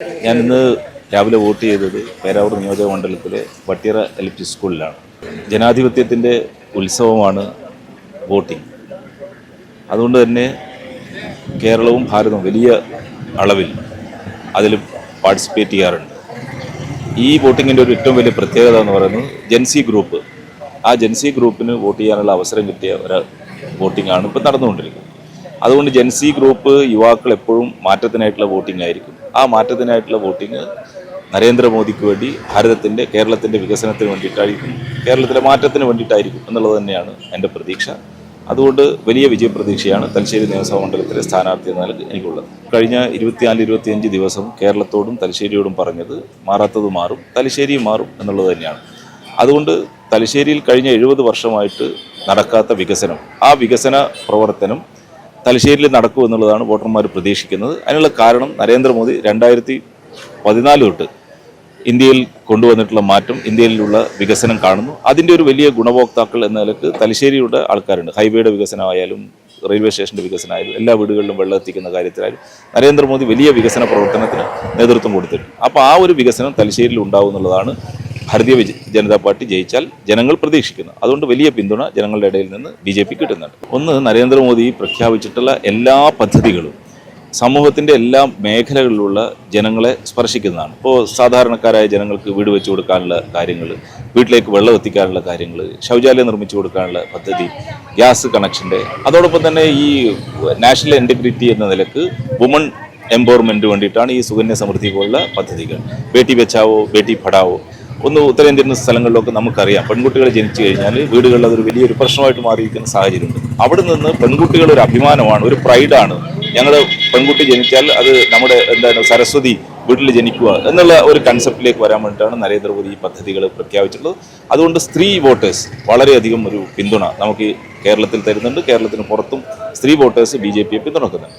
ഞാൻ ഇന്ന് രാവിലെ വോട്ട് ചെയ്തത് പേരാവൂർ നിയോജക മണ്ഡലത്തിലെ വട്ടിയറ എൽ.പി. സ്കൂളിലാണ്. ജനാധിപത്യത്തിൻ്റെ ഉത്സവമാണ് വോട്ടിംഗ്. അതുകൊണ്ട് തന്നെ കേരളവും ഭാരതവും വലിയ അളവിൽ അതിൽ പാർട്ടിസിപ്പേറ്റ് ചെയ്യാറുണ്ട്. ഈ വോട്ടിങ്ങിൻ്റെ ഒരു ഏറ്റവും വലിയ പ്രത്യേകത എന്ന് പറയുന്നത് ജെൻസി ഗ്രൂപ്പ്. ആ ജെൻസി ഗ്രൂപ്പിന് വോട്ട് ചെയ്യാനുള്ള അവസരം കിട്ടിയ ഒരു വോട്ടിംഗാണ് ഇപ്പോൾ നടന്നുകൊണ്ടിരിക്കുന്നത്. അതുകൊണ്ട് ജെൻസി ഗ്രൂപ്പ് യുവാക്കൾ എപ്പോഴും മാറ്റത്തിനായിട്ടുള്ള വോട്ടിംഗ് ആയിരിക്കും. ആ മാറ്റത്തിനായിട്ടുള്ള വോട്ടിംഗ് നരേന്ദ്രമോദിക്ക് വേണ്ടി ഭാരതത്തിൻ്റെ കേരളത്തിൻ്റെ വികസനത്തിന് വേണ്ടിയിട്ടായിരിക്കും, കേരളത്തിലെ മാറ്റത്തിന് വേണ്ടിയിട്ടായിരിക്കും എന്നുള്ളത് തന്നെയാണ് എൻ്റെ പ്രതീക്ഷ. അതുകൊണ്ട് വലിയ വിജയപ്രതീക്ഷയാണ് തലശ്ശേരി നിയമസഭാ മണ്ഡലത്തിലെ സ്ഥാനാർത്ഥി എന്ന നിലയ്ക്ക് എനിക്കുള്ളത്. കഴിഞ്ഞ 24-25 ദിവസം കേരളത്തോടും തലശ്ശേരിയോടും പറഞ്ഞത് മാറാത്തത് മാറും, തലശ്ശേരിയും മാറും എന്നുള്ളത് തന്നെയാണ്. അതുകൊണ്ട് തലശ്ശേരിയിൽ കഴിഞ്ഞ 70 വർഷമായിട്ട് നടക്കാത്ത വികസനം, ആ വികസന പ്രവർത്തനം തലശ്ശേരിയിൽ നടക്കൂ എന്നുള്ളതാണ് വോട്ടർമാർ പ്രതീക്ഷിക്കുന്നത്. അതിനുള്ള കാരണം നരേന്ദ്രമോദി 2014 തൊട്ട് ഇന്ത്യയിൽ കൊണ്ടുവന്നിട്ടുള്ള മാറ്റം, ഇന്ത്യയിലുള്ള വികസനം കാണുന്നു. അതിൻ്റെ ഒരു വലിയ ഗുണഭോക്താക്കൾ എന്ന നിലക്ക് തലശ്ശേരിയുടെ ആൾക്കാരുണ്ട്. ഹൈവേയുടെ വികസനമായാലും റെയിൽവേ സ്റ്റേഷൻ്റെ വികസനമായാലും എല്ലാ വീടുകളിലും വെള്ളം എത്തിക്കുന്ന കാര്യത്തിലായാലും നരേന്ദ്രമോദി വലിയ വികസന പ്രവർത്തനത്തിന് നേതൃത്വം കൊടുത്തിട്ടുണ്ട്. അപ്പോൾ ആ ഒരു വികസനം തലശ്ശേരിയിൽ ഉണ്ടാവും എന്നുള്ളതാണ് ഭാരതീയ ജനതാ പാർട്ടി ജയിച്ചാൽ ജനങ്ങൾ പ്രതീക്ഷിക്കുന്നു. അതുകൊണ്ട് വലിയ പിന്തുണ ജനങ്ങളുടെ ഇടയിൽ നിന്ന് BJP കിട്ടുന്നുണ്ട്. ഒന്ന്, നരേന്ദ്രമോദി പ്രഖ്യാപിച്ചിട്ടുള്ള എല്ലാ പദ്ധതികളും സമൂഹത്തിൻ്റെ എല്ലാ മേഖലകളിലുള്ള ജനങ്ങളെ സ്പർശിക്കുന്നതാണ്. ഇപ്പോൾ സാധാരണക്കാരായ ജനങ്ങൾക്ക് വീട് വെച്ച് കൊടുക്കാനുള്ള കാര്യങ്ങൾ, വീട്ടിലേക്ക് വെള്ളം എത്തിക്കാനുള്ള കാര്യങ്ങൾ, ശൗചാലയം നിർമ്മിച്ചു കൊടുക്കാനുള്ള പദ്ധതി, ഗ്യാസ് കണക്ഷൻ്റെ, അതോടൊപ്പം തന്നെ ഈ നാഷണൽ ഇൻറ്റഗ്രിറ്റി എന്ന നിലക്ക് വുമൺ എംപവർമെൻറ്റ് വേണ്ടിയിട്ടാണ് ഈ സുകന്യ സമൃദ്ധി പോലുള്ള പദ്ധതികൾ. ബേട്ടി ബച്ചാവോ ബേട്ടി പഠാവോ. ഉത്തരേന്ത്യൻ സ്ഥലങ്ങളിലൊക്കെ നമുക്കറിയാം, പെൺകുട്ടികൾ ജനിച്ചു കഴിഞ്ഞാൽ വീടുകളിൽ അതൊരു വലിയൊരു പ്രശ്നമായിട്ട് മാറിയിരിക്കുന്ന സാഹചര്യമുണ്ട്. അവിടെ നിന്ന് പെൺകുട്ടികൾ ഒരു അഭിമാനമാണ്, ഒരു പ്രൈഡാണ്. ഞങ്ങൾ പെൺകുട്ടി ജനിച്ചാൽ അത് നമ്മുടെ സരസ്വതി വീട്ടിൽ ജനിക്കുക എന്നുള്ള ഒരു കൺസെപ്റ്റിലേക്ക് വരാൻ വേണ്ടിയിട്ടാണ് നരേന്ദ്രമോദി ഈ പദ്ധതികൾ പ്രഖ്യാപിച്ചിട്ടുള്ളത്. അതുകൊണ്ട് സ്ത്രീ വോട്ടേഴ്സ് വളരെയധികം ഒരു പിന്തുണ നമുക്ക് കേരളത്തിൽ തരുന്നുണ്ട്. കേരളത്തിന് പുറത്തും സ്ത്രീ വോട്ടേഴ്സ് BJP യെ പിന്തുണക്കുന്നുണ്ട്.